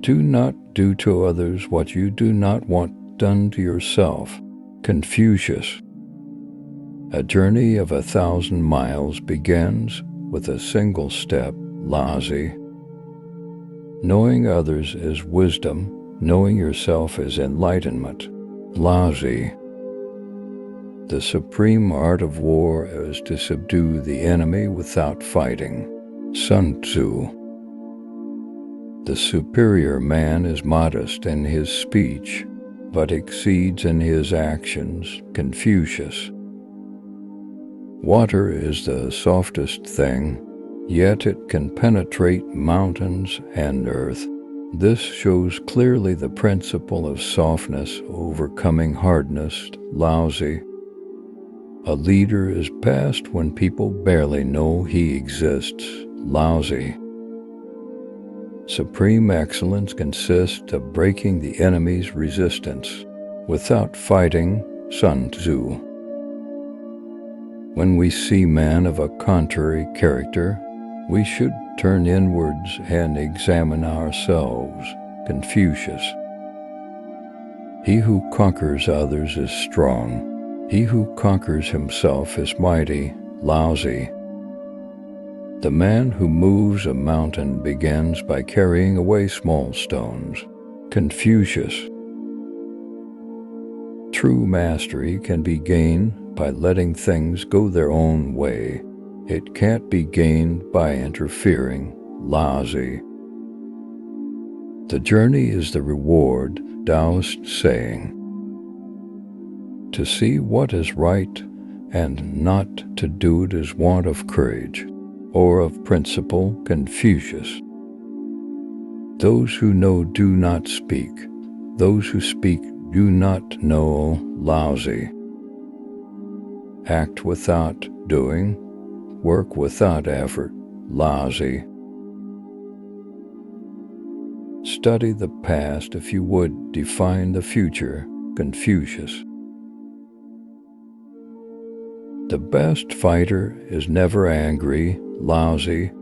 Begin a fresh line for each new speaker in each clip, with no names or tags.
Do not do to others what you do not want done to yourself. Confucius. A journey of 1,000 miles begins with a single step. Laozi. Knowing others is wisdom. Knowing yourself is enlightenment. Laozi. The supreme art of war is to subdue the enemy without fighting. Sun Tzu. The superior man is modest in his speech, but exceeds in his actions. Confucius. Water is the softest thing, yet it can penetrate mountains and earth. This shows clearly the principle of softness overcoming hardness. Laozi. A leader is best when people barely know he exists. Laozi. Supreme excellence consists of breaking the enemy's resistance without fighting. Sun Tzu. When we see men of a contrary character, we should turn inwards and examine ourselves. Confucius. He who conquers others is strong. He who conquers himself is mighty. Laozi. The man who moves a mountain begins by carrying away small stones. Confucius. True mastery can be gained by letting things go their own way. It can't be gained by interfering. Laozi. The journey is the reward. Taoist saying. To see what is right and not to do it is want of courage or of principle. Confucius. Those who know do not speak. Those who speak do not know. Laozi. Act without doing. Work without effort. Laozi. Study the past if you would define the future. Confucius. The best fighter is never angry. Laozi.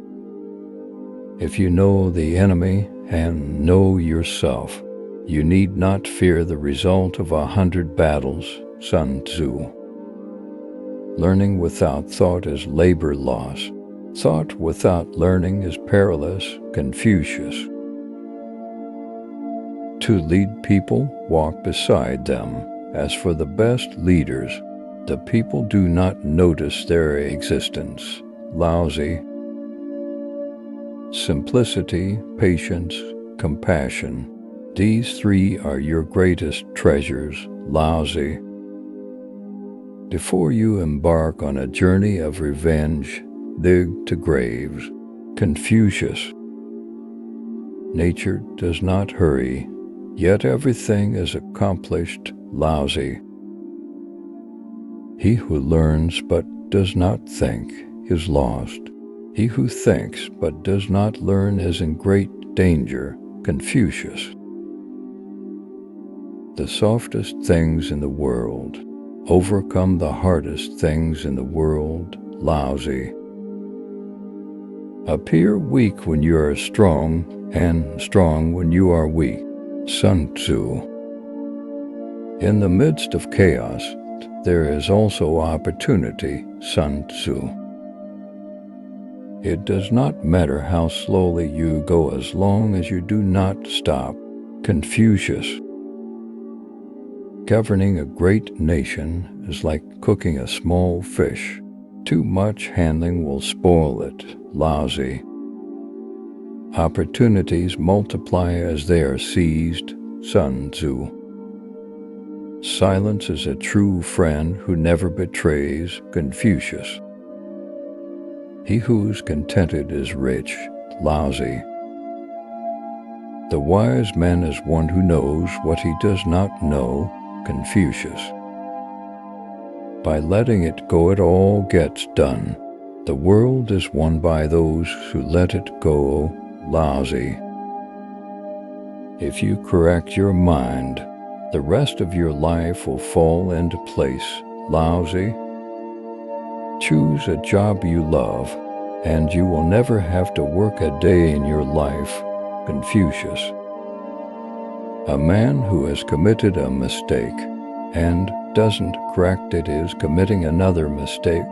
If you know the enemy and know yourself, you need not fear the result of 100 battles. Sun Tzu. Learning without thought is labor loss. Thought without learning is perilous. Confucius. To lead people, walk beside them. As for the best leaders, the people do not notice their existence. Laozi. Simplicity, patience, compassion. These three are your greatest treasures. Laozi. Before you embark on a journey of revenge, dig to graves. Confucius. Nature does not hurry, yet everything is accomplished. Laozi. He who learns but does not think is lost. He who thinks but does not learn is in great danger. Confucius. The softest things in the world overcome the hardest things in the world. Laozi. Appear weak when you are strong, and strong when you are weak. Sun Tzu. In the midst of chaos, there is also opportunity. Sun Tzu. It does not matter how slowly you go as long as you do not stop. Confucius. Governing a great nation is like cooking a small fish. Too much handling will spoil it. Laozi. Opportunities multiply as they are seized. Sun Tzu. Silence is a true friend who never betrays. Confucius. He who is contented is rich. Laozi. The wise man is one who knows what he does not know. Confucius. By letting it go, it all gets done. The world is won by those who let it go. Laozi. If you correct your mind, the rest of your life will fall into place. Laozi. Choose a job you love, and you will never have to work a day in your life. Confucius. A man who has committed a mistake and doesn't correct it is committing another mistake.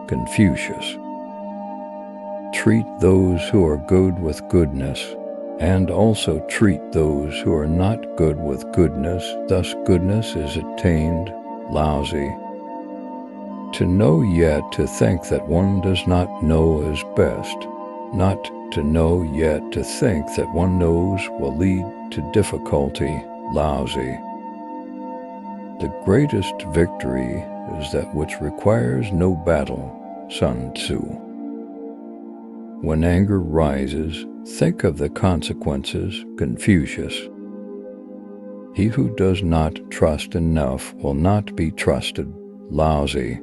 Confucius. Treat those who are good with goodness, and also treat those who are not good with goodness, thus goodness is attained. Laozi. To know yet to think that one does not know is best. Not to know yet to think that one knows will lead to difficulty. Laozi. The greatest victory is that which requires no battle. Sun Tzu. When anger rises, think of the consequences. Confucius. He who does not trust enough will not be trusted. Laozi.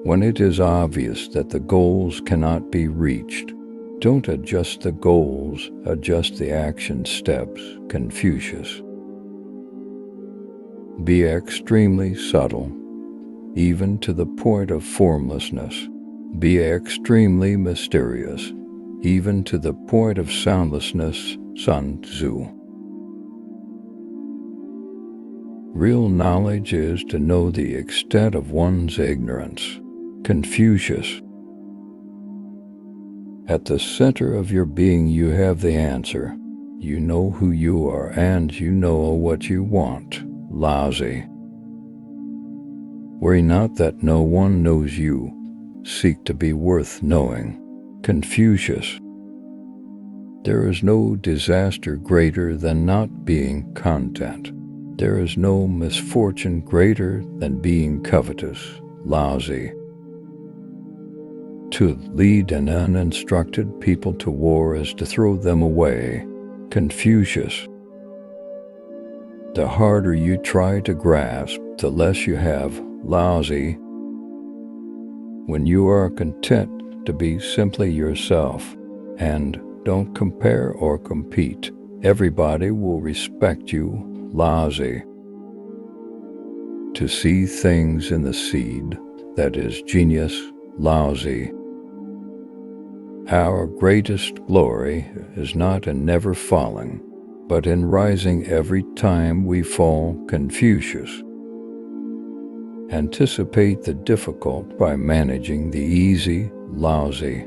When it is obvious that the goals cannot be reached, don't adjust the goals, adjust the action steps. Confucius. Be extremely subtle, even to the point of formlessness. Be extremely mysterious, even to the point of soundlessness. Sun Tzu. Real knowledge is to know the extent of one's ignorance. Confucius. At the center of your being you have the answer. You know who you are and you know what you want. Laozi. Worry not that no one knows you. Seek to be worth knowing. Confucius. There is no disaster greater than not being content. There is no misfortune greater than being covetous. Laozi. To lead an uninstructed people to war is to throw them away. Confucius. The harder you try to grasp, the less you have. Laozi. When you are content to be simply yourself and don't compare or compete, everybody will respect you. Laozi. To see things in the seed, that is genius. Laozi. Our greatest glory is not in never falling, but in rising every time we fall. Confucius. Anticipate the difficult by managing the easy. Laozi.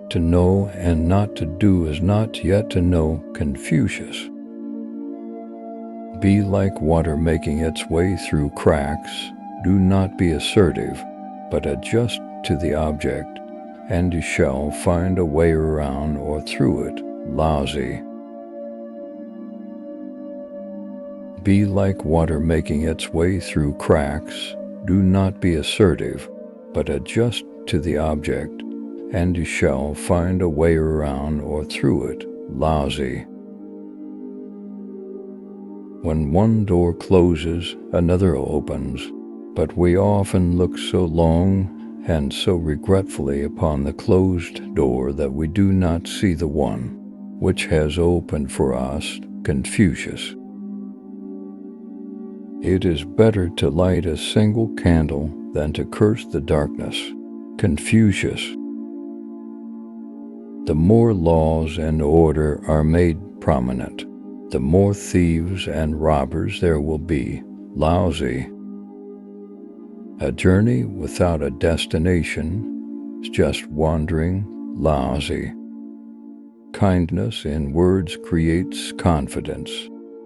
To know and not to do is not yet to know. Confucius. Be like water making its way through cracks. Do not be assertive, but adjust to the object, and you shall find a way around or through it. Laozi. Be like water making its way through cracks. Do not be assertive, but adjust to the object, and you shall find a way around or through it. Laozi. When one door closes, another opens, but we often look so long and so regretfully upon the closed door that we do not see the one which has opened for us. Confucius. It is better to light a single candle than to curse the darkness. Confucius. The more laws and order are made prominent, the more thieves and robbers there will be. Laozi. A journey without a destination is just wandering. Laozi. Kindness in words creates confidence.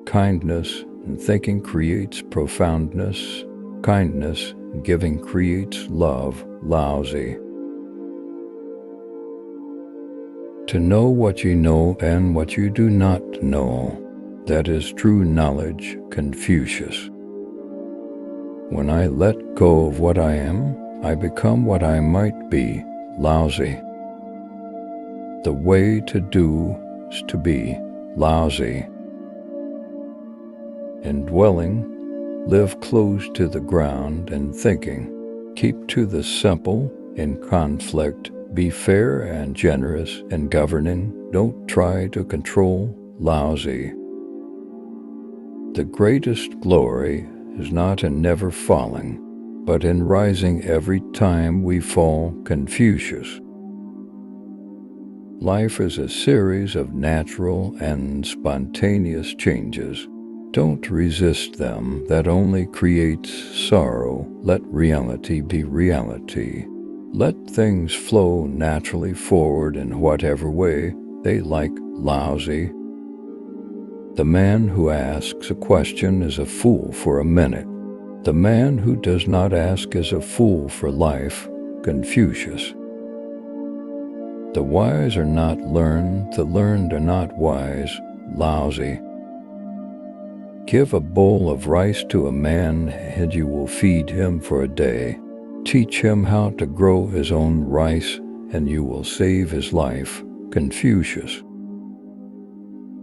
Kindness in thinking creates profoundness. Kindness in giving creates love. Laozi. To know what you know and what you do not know, that is true knowledge. Confucius. When I let go of what I am, I become what I might be. Laozi. The way to do is to be. Laozi. In dwelling, live close to the ground. In thinking, keep to the simple. In conflict, be fair and generous. In governing, don't try to control. Laozi. The greatest glory is not in never falling, but in rising every time we fall. Confucius. Life is a series of natural and spontaneous changes. Don't resist them. That only creates sorrow. Let reality be reality. Let things flow naturally forward in whatever way they like. Laozi. The man who asks a question is a fool for a minute. The man who does not ask is a fool for life. Confucius. The wise are not learned, the learned are not wise. Laozi. Give a bowl of rice to a man and you will feed him for a day. Teach him how to grow his own rice and you will save his life. Confucius.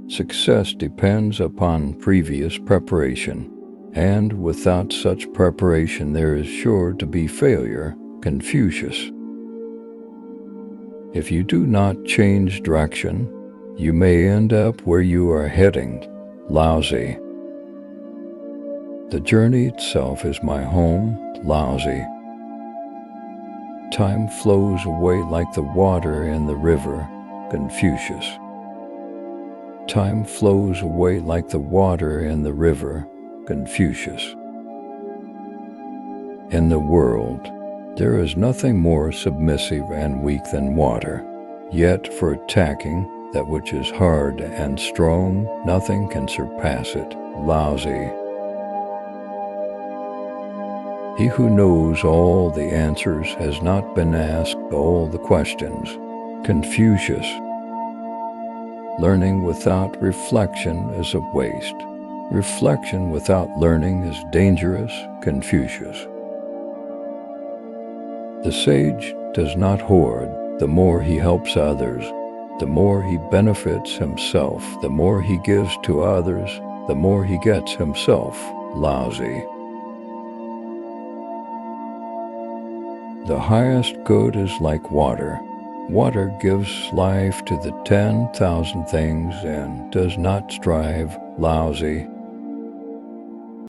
Success depends upon previous preparation, and without such preparation there is sure to be failure. Confucius. If you do not change direction, you may end up where you are heading. Laozi. The journey itself is my home. Laozi. Time flows away like the water in the river. Confucius. Time flows away like the water in the river. Confucius. In the world, there is nothing more submissive and weak than water. Yet for attacking that which is hard and strong, nothing can surpass it. Laozi. He who knows all the answers has not been asked all the questions. Confucius. Learning without reflection is a waste. Reflection without learning is dangerous. Confucius. The sage does not hoard. The more he helps others, the more he benefits himself. The more he gives to others, the more he gets himself. Laozi. The highest good is like water. Water gives life to the 10,000 things and does not strive. Laozi.